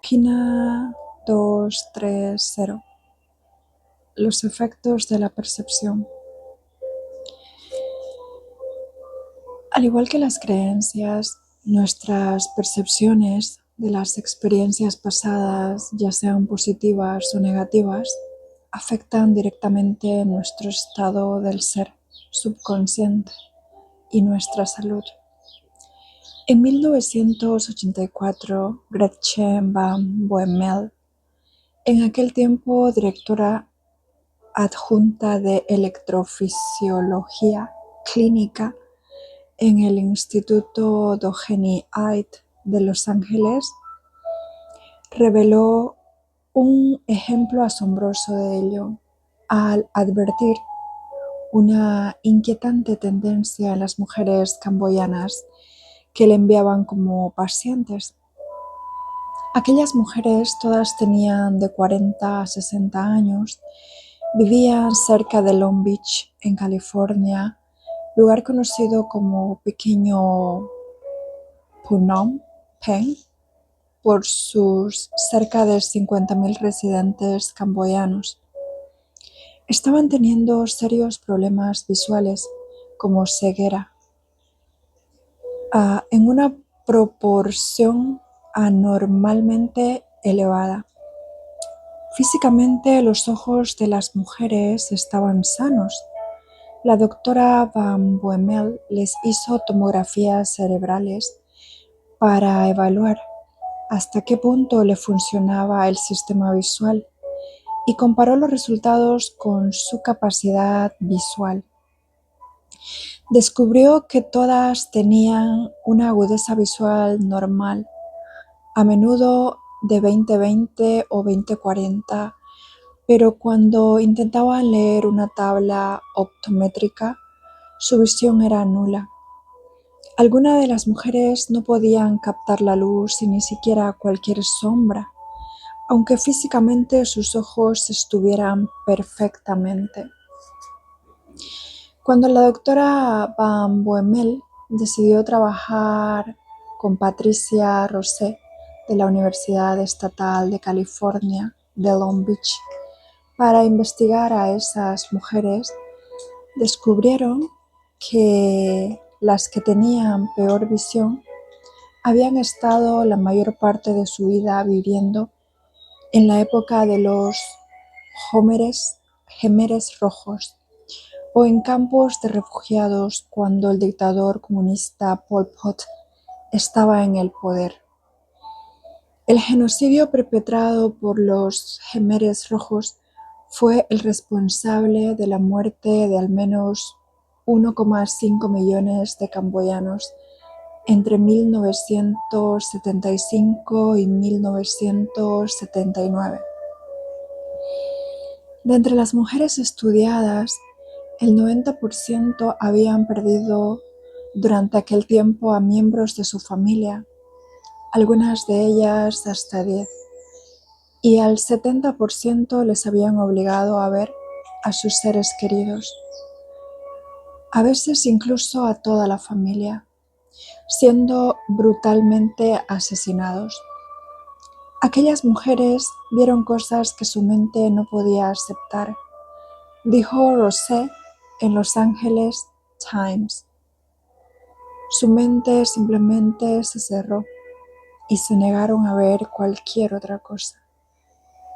Página 230. Los efectos de la percepción. Al igual que las creencias, nuestras percepciones de las experiencias pasadas, ya sean positivas o negativas, afectan directamente nuestro estado del ser subconsciente y nuestra salud. En 1984, Gretchen Van Boemel, en aquel tiempo directora adjunta de electrofisiología clínica en el Instituto Doheny Ait de Los Ángeles, reveló un ejemplo asombroso de ello al advertir una inquietante tendencia en las mujeres camboyanas que le enviaban como pacientes. Aquellas mujeres, todas tenían de 40 a 60 años, vivían cerca de Long Beach, en California, lugar conocido como Pequeño Phnom Penh por sus cerca de 50,000 residentes camboyanos. Estaban teniendo serios problemas visuales, como ceguera, en una proporción anormalmente elevada. Físicamente, los ojos de las mujeres estaban sanos. La doctora Van Boemel les hizo tomografías cerebrales para evaluar hasta qué punto le funcionaba el sistema visual y comparó los resultados con su capacidad visual. Descubrió que todas tenían una agudeza visual normal, a menudo de 20/20 o 20/40, pero cuando intentaban leer una tabla optométrica, su visión era nula. Algunas de las mujeres no podían captar la luz y ni siquiera cualquier sombra, aunque físicamente sus ojos estuvieran perfectamente. Cuando la doctora Van Boemel decidió trabajar con Patricia Rosé de la Universidad Estatal de California de Long Beach para investigar a esas mujeres, descubrieron que las que tenían peor visión habían estado la mayor parte de su vida viviendo en la época de los Jemeres Rojos o en campos de refugiados cuando el dictador comunista Pol Pot estaba en el poder. El genocidio perpetrado por los Jemeres Rojos fue el responsable de la muerte de al menos 1,5 millones de camboyanos entre 1975 y 1979. De entre las mujeres estudiadas, el 90% habían perdido durante aquel tiempo a miembros de su familia, algunas de ellas hasta 10, y al 70% les habían obligado a ver a sus seres queridos, a veces incluso a toda la familia, siendo brutalmente asesinados. Aquellas mujeres vieron cosas que su mente no podía aceptar, dijo Rosé en Los Angeles Times. Su mente simplemente se cerró y se negaron a ver cualquier otra cosa,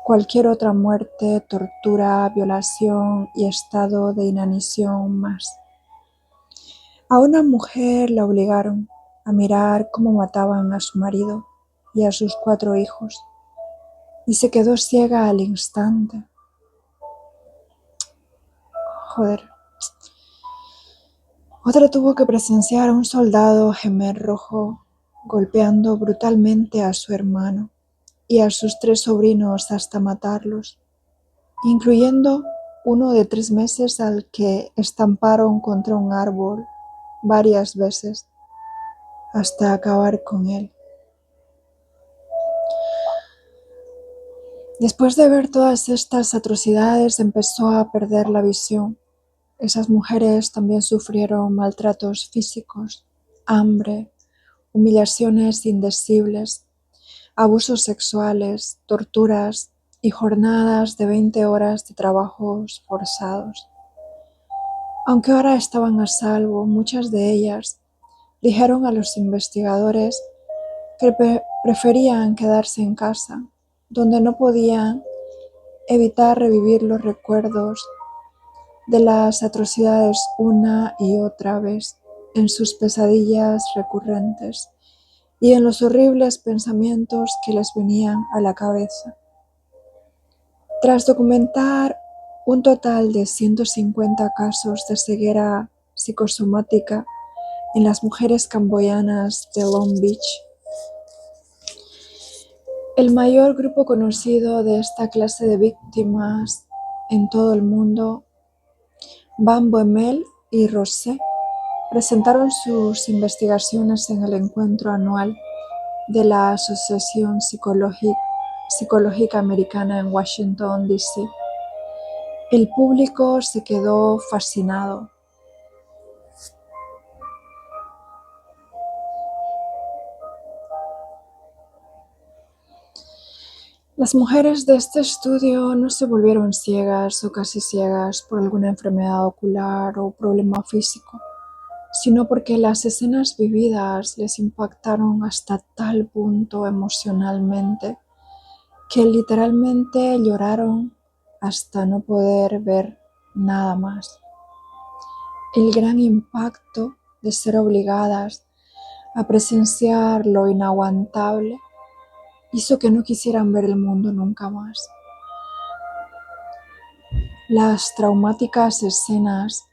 cualquier otra muerte, tortura, violación y estado de inanición más. A una mujer la obligaron a mirar cómo mataban a su marido y a sus 4 hijos, y se quedó ciega al instante. Otra tuvo que presenciar a un soldado Jemer Rojo golpeando brutalmente a su hermano y a sus 3 sobrinos hasta matarlos, incluyendo uno de 3 meses al que estamparon contra un árbol varias veces hasta acabar con él. Después de ver todas estas atrocidades, empezó a perder la visión. Esas mujeres también sufrieron maltratos físicos, hambre, humillaciones indecibles, abusos sexuales, torturas y jornadas de 20 horas de trabajos forzados. Aunque ahora estaban a salvo, muchas de ellas dijeron a los investigadores que preferían quedarse en casa, donde no podían evitar revivir los recuerdos de las atrocidades una y otra vez en sus pesadillas recurrentes y en los horribles pensamientos que les venían a la cabeza. Tras documentar un total de 150 casos de ceguera psicosomática en las mujeres camboyanas de Long Beach, el mayor grupo conocido de esta clase de víctimas en todo el mundo, Van Bommel y Rosé, presentaron sus investigaciones en el encuentro anual de la Asociación Psicológica Americana en Washington, D.C. El público se quedó fascinado. Las mujeres de este estudio no se volvieron ciegas o casi ciegas por alguna enfermedad ocular o problema físico, sino porque las escenas vividas les impactaron hasta tal punto emocionalmente que literalmente lloraron hasta no poder ver nada más. El gran impacto de ser obligadas a presenciar lo inaguantable hizo que no quisieran ver el mundo nunca más. Las traumáticas escenas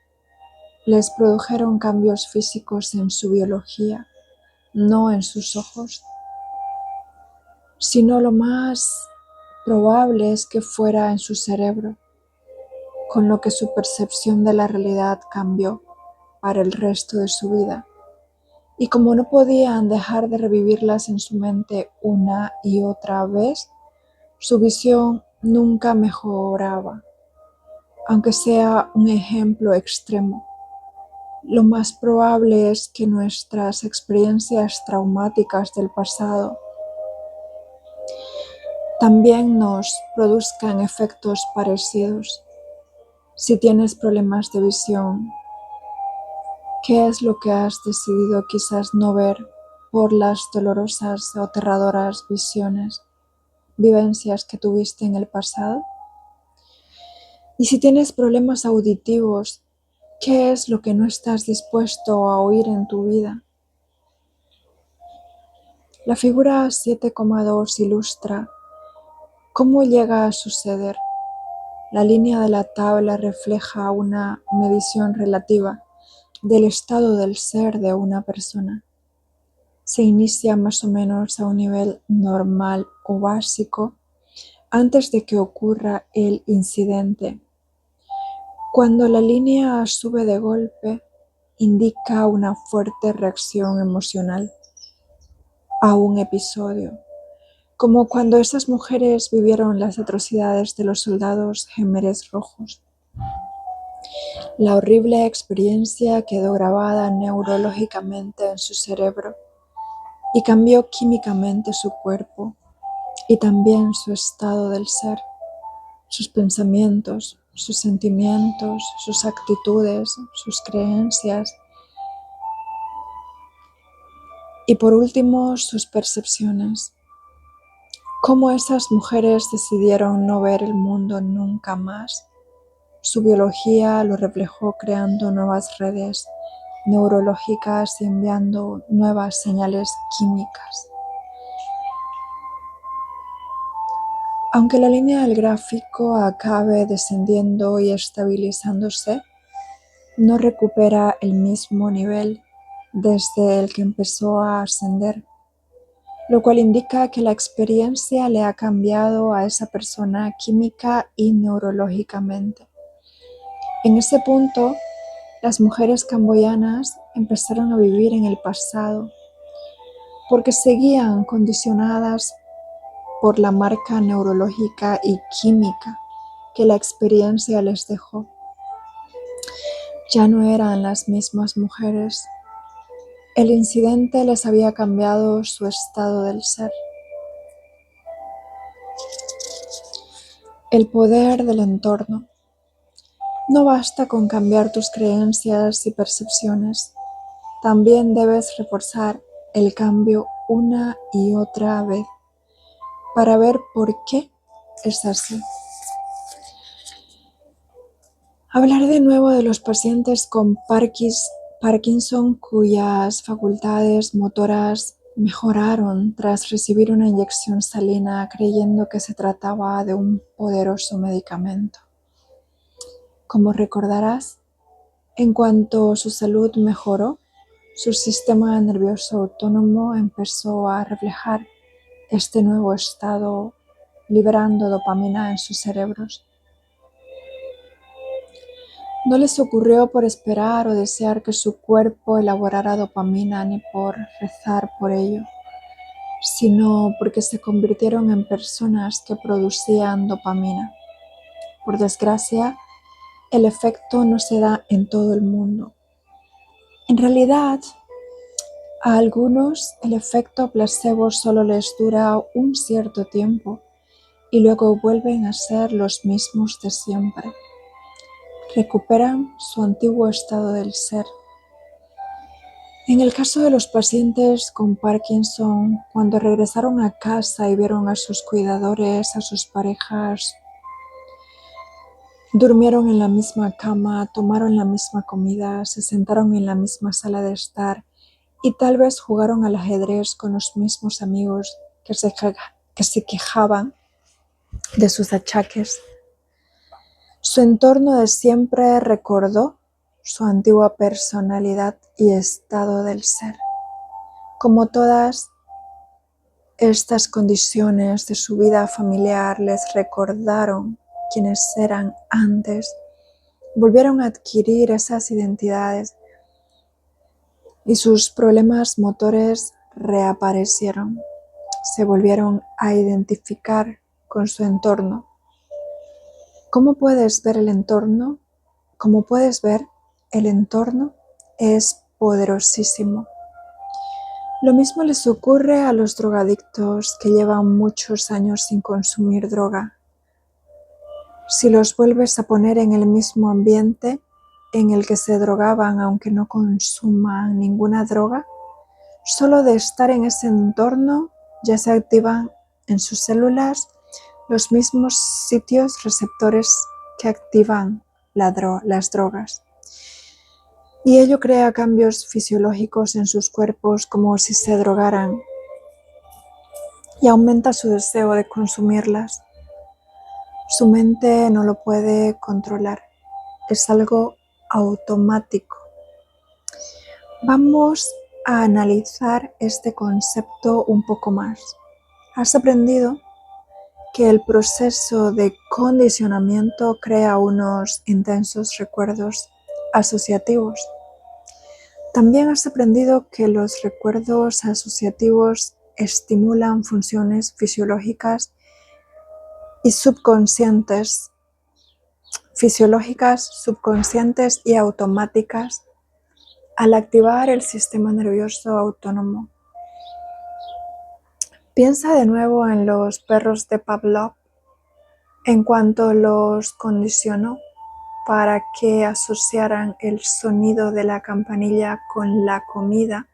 les produjeron cambios físicos en su biología, no en sus ojos, sino lo más probable es que fuera en su cerebro, con lo que su percepción de la realidad cambió para el resto de su vida. Y como no podían dejar de revivirlas en su mente una y otra vez, su visión nunca mejoraba. Aunque sea un ejemplo extremo, lo más probable es que nuestras experiencias traumáticas del pasado también nos produzcan efectos parecidos. Si tienes problemas de visión, ¿qué es lo que has decidido quizás no ver por las dolorosas o aterradoras vivencias que tuviste en el pasado? Y si tienes problemas auditivos, ¿qué es lo que no estás dispuesto a oír en tu vida? La figura 7,2 ilustra cómo llega a suceder. La línea de la tabla refleja una medición relativa del estado del ser de una persona. Se inicia más o menos a un nivel normal o básico antes de que ocurra el incidente. Cuando la línea sube de golpe, indica una fuerte reacción emocional a un episodio, como cuando esas mujeres vivieron las atrocidades de los soldados Jemeres Rojos. La horrible experiencia quedó grabada neurológicamente en su cerebro y cambió químicamente su cuerpo y también su estado del ser, sus pensamientos, sus sentimientos, sus actitudes, sus creencias y por último sus percepciones. Cómo esas mujeres decidieron no ver el mundo nunca más. Su biología lo reflejó creando nuevas redes neurológicas y enviando nuevas señales químicas. Aunque la línea del gráfico acabe descendiendo y estabilizándose, no recupera el mismo nivel desde el que empezó a ascender, lo cual indica que la experiencia le ha cambiado a esa persona química y neurológicamente. En ese punto, las mujeres camboyanas empezaron a vivir en el pasado porque seguían condicionadas por la marca neurológica y química que la experiencia les dejó. Ya no eran las mismas mujeres. El incidente les había cambiado su estado del ser. El poder del entorno. No basta con cambiar tus creencias y percepciones. También debes reforzar el cambio una y otra vez para ver por qué es así. Hablar de nuevo de los pacientes con Parkinson cuyas facultades motoras mejoraron tras recibir una inyección salina creyendo que se trataba de un poderoso medicamento. Como recordarás, en cuanto su salud mejoró, su sistema nervioso autónomo empezó a reflejar este nuevo estado, liberando dopamina en sus cerebros. No les ocurrió por esperar o desear que su cuerpo elaborara dopamina ni por rezar por ello, sino porque se convirtieron en personas que producían dopamina. Por desgracia, el efecto no se da en todo el mundo. En realidad, a algunos el efecto placebo solo les dura un cierto tiempo y luego vuelven a ser los mismos de siempre. Recuperan su antiguo estado del ser. En el caso de los pacientes con Parkinson, cuando regresaron a casa y vieron a sus cuidadores, a sus parejas, durmieron en la misma cama, tomaron la misma comida, se sentaron en la misma sala de estar y tal vez jugaron al ajedrez con los mismos amigos que se quejaban de sus achaques. Su entorno de siempre recordó su antigua personalidad y estado del ser. Como todas estas condiciones de su vida familiar les recordaron quiénes eran antes, volvieron a adquirir esas identidades y sus problemas motores reaparecieron. Se volvieron a identificar con su entorno. ¿Cómo puedes ver el entorno? Como puedes ver, el entorno es poderosísimo. Lo mismo les ocurre a los drogadictos que llevan muchos años sin consumir droga. Si los vuelves a poner en el mismo ambiente en el que se drogaban aunque no consuman ninguna droga, solo de estar en ese entorno ya se activan en sus células los mismos sitios receptores que activan las drogas. Y ello crea cambios fisiológicos en sus cuerpos como si se drogaran y aumenta su deseo de consumirlas. Su mente no lo puede controlar, es algo automático. Vamos a analizar este concepto un poco más. Has aprendido que el proceso de condicionamiento crea unos intensos recuerdos asociativos. También has aprendido que los recuerdos asociativos estimulan funciones fisiológicas subconscientes y automáticas al activar el sistema nervioso autónomo. Piensa de nuevo en los perros de Pavlov. En cuanto los condicionó para que asociaran el sonido de la campanilla con la comida,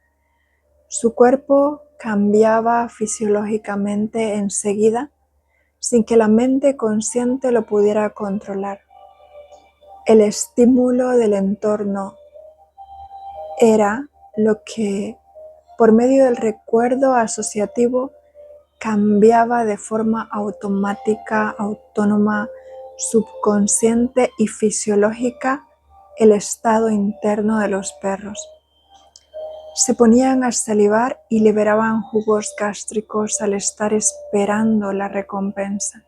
su cuerpo cambiaba fisiológicamente enseguida sin que la mente consciente lo pudiera controlar. El estímulo del entorno era lo que, por medio del recuerdo asociativo, cambiaba de forma automática, autónoma, subconsciente y fisiológica el estado interno de los perros. Se ponían a salivar y liberaban jugos gástricos al estar esperando la recompensa.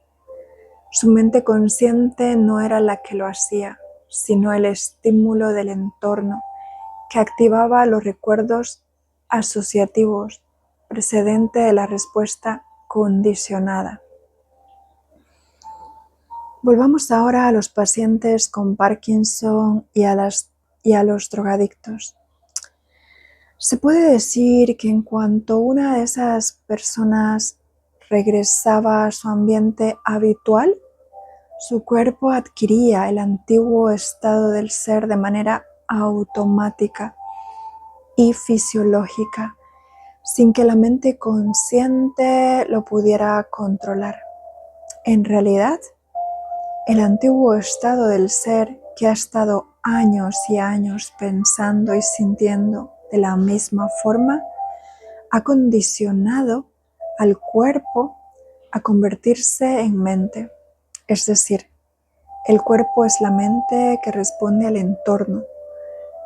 Su mente consciente no era la que lo hacía, sino el estímulo del entorno que activaba los recuerdos asociativos precedente de la respuesta condicionada. Volvamos ahora a los pacientes con Parkinson y a los drogadictos. Se puede decir que en cuanto una de esas personas regresaba a su ambiente habitual, Su cuerpo adquiría el antiguo estado del ser de manera automática y fisiológica, sin que la mente consciente lo pudiera controlar. En realidad, el antiguo estado del ser, que ha estado años y años pensando y sintiendo de la misma forma, ha condicionado al cuerpo a convertirse en mente. Es decir, el cuerpo es la mente que responde al entorno.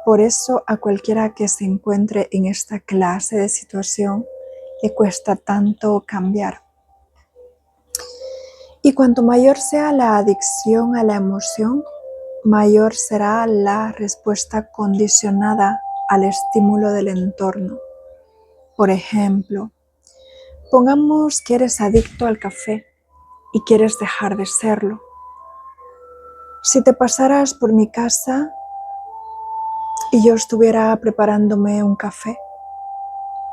Por eso a cualquiera que se encuentre en esta clase de situación le cuesta tanto cambiar. Y cuanto mayor sea la adicción a la emoción, mayor será la respuesta condicionada al estímulo del entorno. Por ejemplo, pongamos que eres adicto al café y quieres dejar de serlo. Si te pasaras por mi casa y yo estuviera preparándome un café,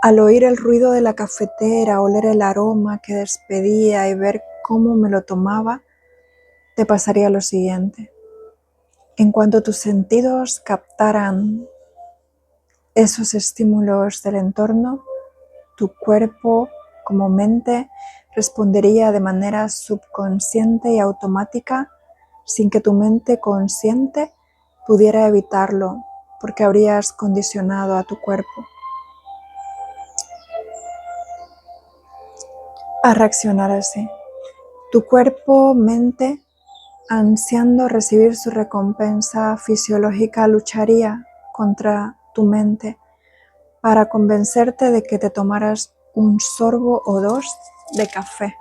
al oír el ruido de la cafetera, oler el aroma que despedía y ver cómo me lo tomaba, te pasaría lo siguiente. En cuanto tus sentidos captaran esos estímulos del entorno, tu cuerpo como mente respondería de manera subconsciente y automática sin que tu mente consciente pudiera evitarlo, porque habrías condicionado a tu cuerpo a reaccionar así. Tu cuerpo, mente, ansiando recibir su recompensa fisiológica, lucharía contra tu mente para convencerte de que te tomaras un sorbo o dos de café.